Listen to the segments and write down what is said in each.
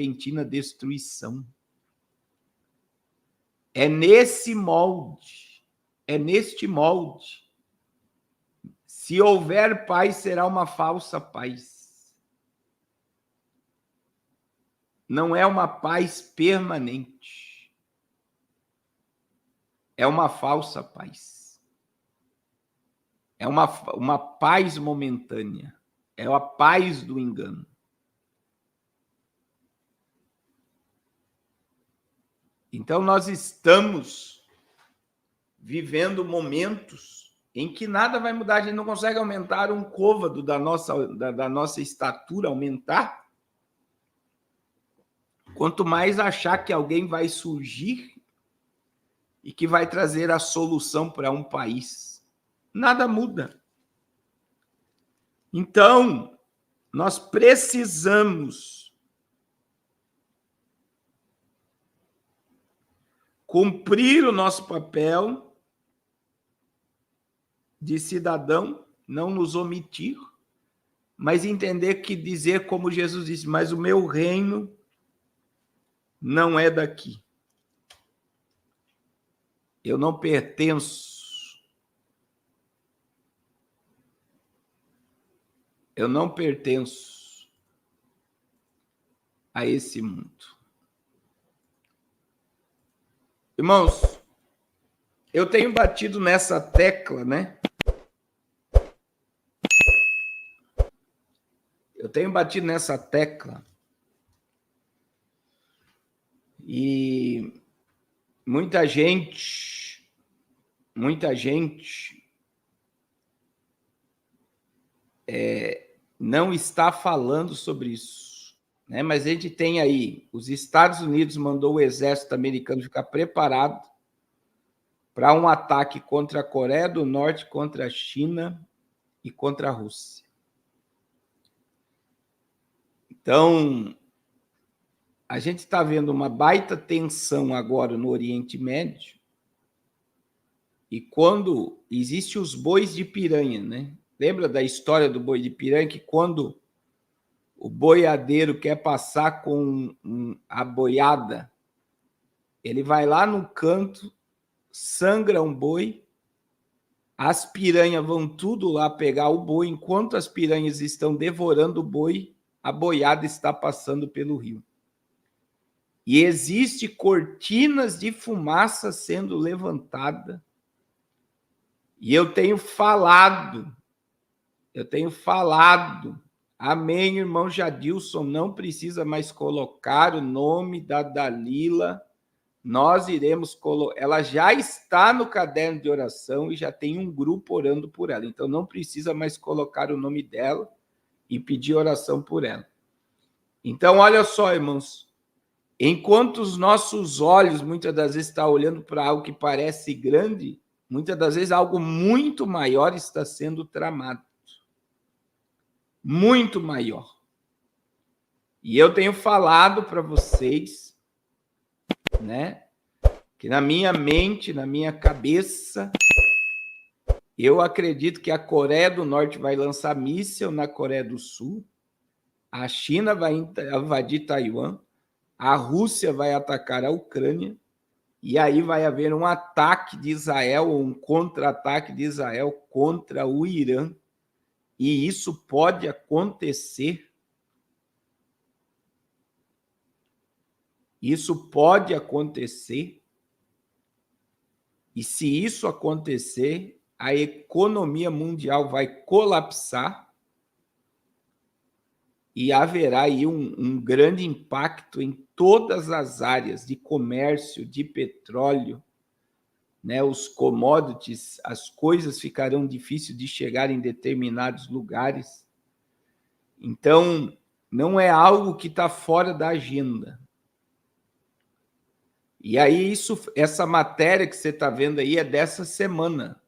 repentina destruição. É nesse molde, é neste molde. Se houver paz, será uma falsa paz. Não é uma paz permanente. É uma falsa paz. É uma paz momentânea. É a paz do engano. Então, nós estamos vivendo momentos em que nada vai mudar. A gente não consegue aumentar um côvado da nossa estatura, aumentar. Quanto mais achar que alguém vai surgir e que vai trazer a solução para um país. Nada muda. Então, nós precisamos cumprir o nosso papel de cidadão, não nos omitir, mas entender que dizer como Jesus disse, mas o meu reino não é daqui. Eu não pertenço. Eu não pertenço a esse mundo. Irmãos, eu tenho batido nessa tecla, né? Eu tenho batido nessa tecla e muita gente não está falando sobre isso, né? Mas a gente tem aí, os Estados Unidos mandou o exército americano ficar preparado para um ataque contra a Coreia do Norte, contra a China e contra a Rússia. Então, a gente está vendo uma baita tensão agora no Oriente Médio, e quando existem os bois de piranha, né? Lembra da história do boi de piranha, que quando o boiadeiro quer passar com a boiada, ele vai lá no canto, sangra um boi, as piranhas vão tudo lá pegar o boi, enquanto as piranhas estão devorando o boi, a boiada está passando pelo rio. E existe cortinas de fumaça sendo levantada. E eu tenho falado, amém, irmão Jadilson, não precisa mais colocar o nome da Dalila, nós iremos colocar, ela já está no caderno de oração e já tem um grupo orando por ela, então não precisa mais colocar o nome dela e pedir oração por ela. Então, olha só, irmãos, enquanto os nossos olhos muitas das vezes estão olhando para algo que parece grande, muitas das vezes algo muito maior está sendo tramado. Muito maior. E eu tenho falado para vocês, né, que na minha mente, na minha cabeça, eu acredito que a Coreia do Norte vai lançar míssil na Coreia do Sul, a China vai invadir Taiwan, a Rússia vai atacar a Ucrânia, e aí vai haver um ataque de Israel, ou um contra-ataque de Israel contra o Irã, e isso pode acontecer. Isso pode acontecer. E se isso acontecer, a economia mundial vai colapsar e haverá aí um grande impacto em todas as áreas de comércio, de petróleo, né? Os commodities, as coisas ficarão difíceis de chegar em determinados lugares. Então, não é algo que está fora da agenda. E aí, essa matéria que você está vendo aí é dessa semana.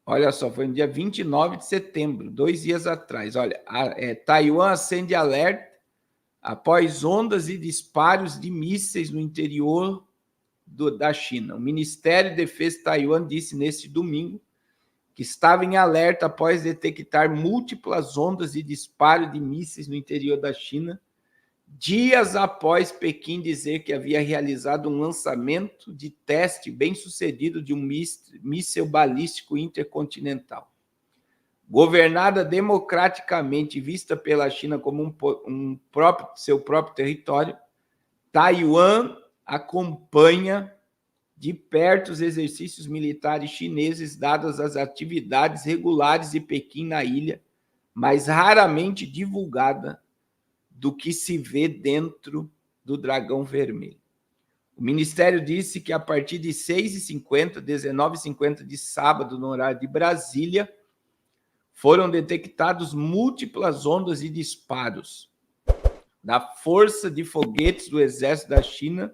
Olha só, foi no dia 29 de setembro, 2 dias atrás. Olha, Taiwan acende alerta após ondas e disparos de mísseis no interior da China. O Ministério de Defesa de Taiwan disse neste domingo que estava em alerta após detectar múltiplas ondas de disparo de mísseis no interior da China, dias após Pequim dizer que havia realizado um lançamento de teste bem-sucedido de um míssil balístico intercontinental. Governada democraticamente e vista pela China como seu próprio território, Taiwan acompanha de perto os exercícios militares chineses, dadas as atividades regulares de Pequim na ilha, mas raramente divulgada do que se vê dentro do Dragão Vermelho. O Ministério disse que a partir de 6h50, 19h50 de sábado, no horário de Brasília, foram detectados múltiplas ondas de disparos da Força de Foguetes do Exército da China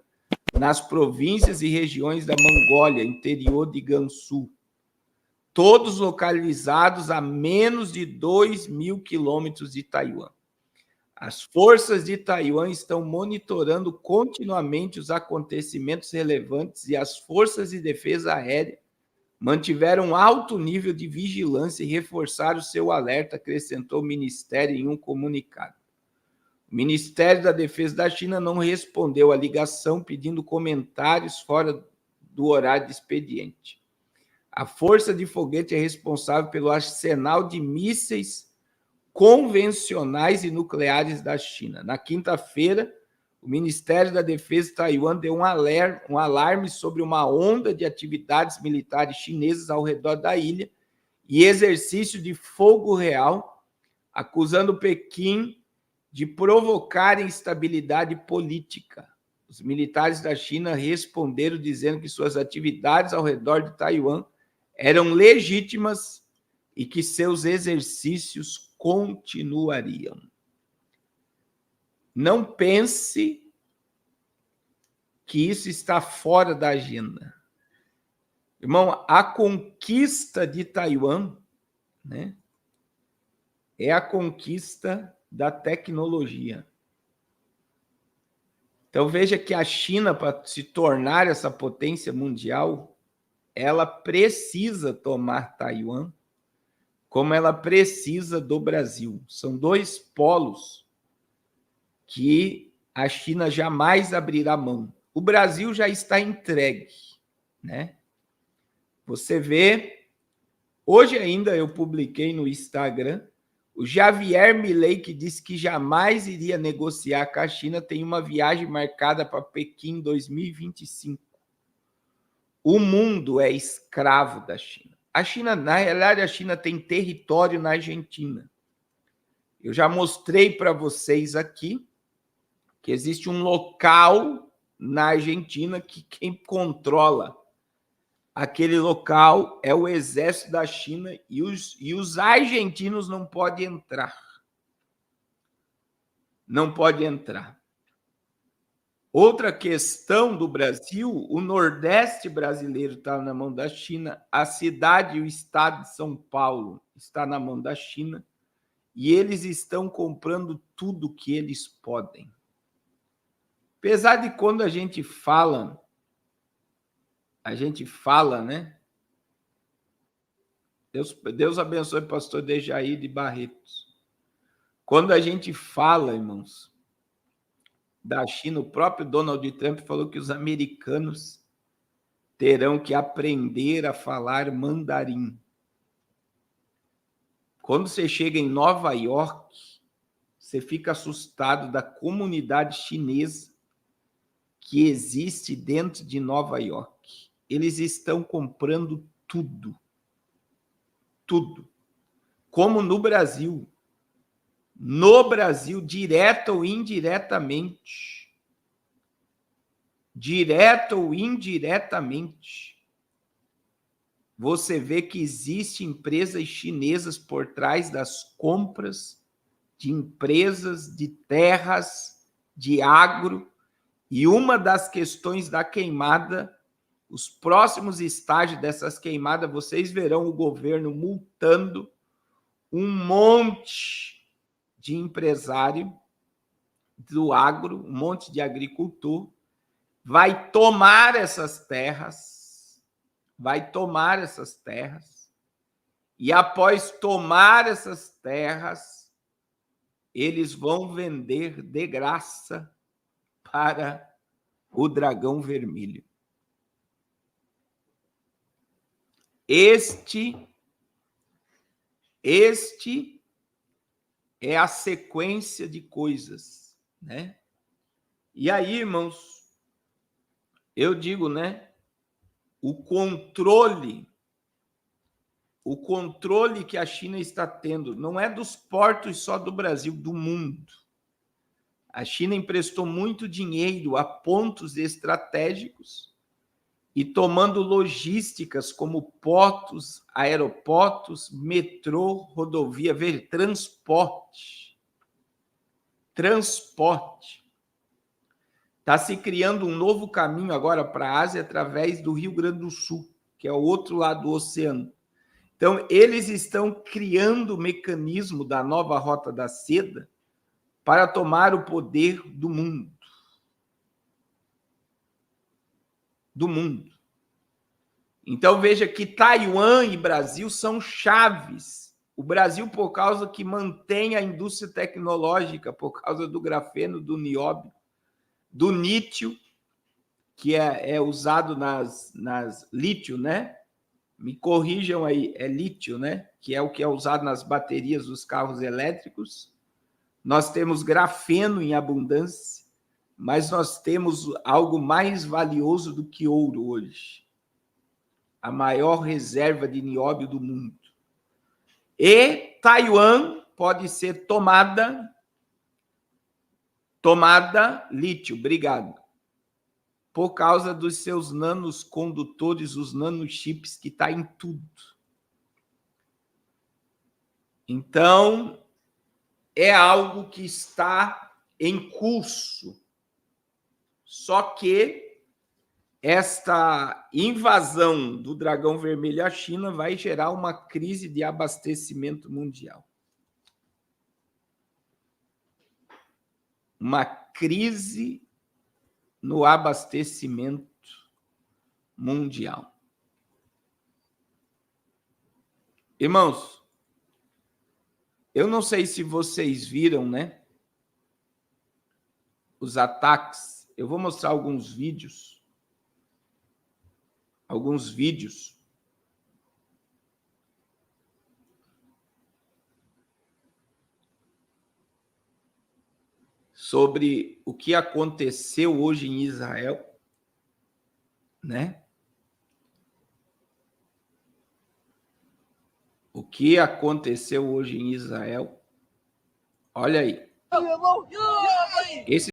nas províncias e regiões da Mongólia, interior de Gansu, todos localizados a menos de 2.000 quilômetros de Taiwan. As forças de Taiwan estão monitorando continuamente os acontecimentos relevantes e as forças de defesa aérea mantiveram alto nível de vigilância e reforçaram seu alerta, acrescentou o Ministério em um comunicado. O Ministério da Defesa da China não respondeu à ligação pedindo comentários fora do horário de expediente. A Força de Foguete é responsável pelo arsenal de mísseis convencionais e nucleares da China. Na quinta-feira, o Ministério da Defesa de Taiwan deu um alarme sobre uma onda de atividades militares chinesas ao redor da ilha e exercício de fogo real, acusando Pequim de provocar instabilidade política. Os militares da China responderam dizendo que suas atividades ao redor de Taiwan eram legítimas e que seus exercícios continuariam. Não pense que isso está fora da agenda. Irmão, a conquista de Taiwan, né, é a conquista da tecnologia. Então veja que a China, para se tornar essa potência mundial, ela precisa tomar Taiwan, como ela precisa do Brasil. São dois polos que a China jamais abrirá mão. O Brasil já está entregue, né? Você vê, hoje ainda eu publiquei no Instagram, o Javier Milei, que disse que jamais iria negociar com a China, tem uma viagem marcada para Pequim em 2025. O mundo é escravo da China. A China, na realidade, a China tem território na Argentina. Eu já mostrei para vocês aqui que existe um local na Argentina que quem controla aquele local é o exército da China e os argentinos não podem entrar. Não podem entrar. Outra questão do Brasil, o Nordeste brasileiro está na mão da China, a cidade e o estado de São Paulo está na mão da China e eles estão comprando tudo que eles podem. Apesar de quando a gente fala, né? Deus abençoe o pastor Dejair de Barretos. Quando a gente fala, irmãos, da China, o próprio Donald Trump falou que os americanos terão que aprender a falar mandarim. Quando você chega em Nova York, você fica assustado da comunidade chinesa que existe dentro de Nova York. Eles estão comprando tudo. Tudo. Como no Brasil. No Brasil, direto ou indiretamente. Direto ou indiretamente. Você vê que existem empresas chinesas por trás das compras de empresas, de terras, de agro. E uma das questões da queimada, os próximos estágios dessas queimadas, vocês verão o governo multando um monte de empresário do agro, um monte de agricultor, vai tomar essas terras, e após tomar essas terras, eles vão vender de graça para o dragão vermelho. Este é a sequência de coisas, né? E aí, irmãos, eu digo, né? O controle que a China está tendo não é dos portos só do Brasil, do mundo. A China emprestou muito dinheiro a pontos estratégicos e tomando logísticas como portos, aeroportos, metrô, rodovia, veja, transporte. Está se criando um novo caminho agora para a Ásia através do Rio Grande do Sul, que é o outro lado do oceano. Então, eles estão criando o mecanismo da nova Rota da Seda para tomar o poder do mundo. Então, veja que Taiwan e Brasil são chaves. O Brasil, por causa que mantém a indústria tecnológica, por causa do grafeno, do nióbio, do lítio, que é usado nas lítio, né? Me corrijam aí, é lítio, né? Que é usado nas baterias dos carros elétricos. Nós temos grafeno em abundância, mas nós temos algo mais valioso do que ouro hoje. A maior reserva de nióbio do mundo. E Taiwan pode ser tomada lítio, obrigado. Por causa dos seus nanocondutores, os nanochips que está em tudo. Então, é algo que está em curso. Só que esta invasão do dragão vermelho à China vai gerar uma crise de abastecimento mundial. Uma crise no abastecimento mundial. Irmãos, eu não sei se vocês viram, né? Os ataques. Eu vou mostrar alguns vídeos. Sobre o que aconteceu hoje em Israel, né? O que aconteceu hoje em Israel? Olha aí. Esse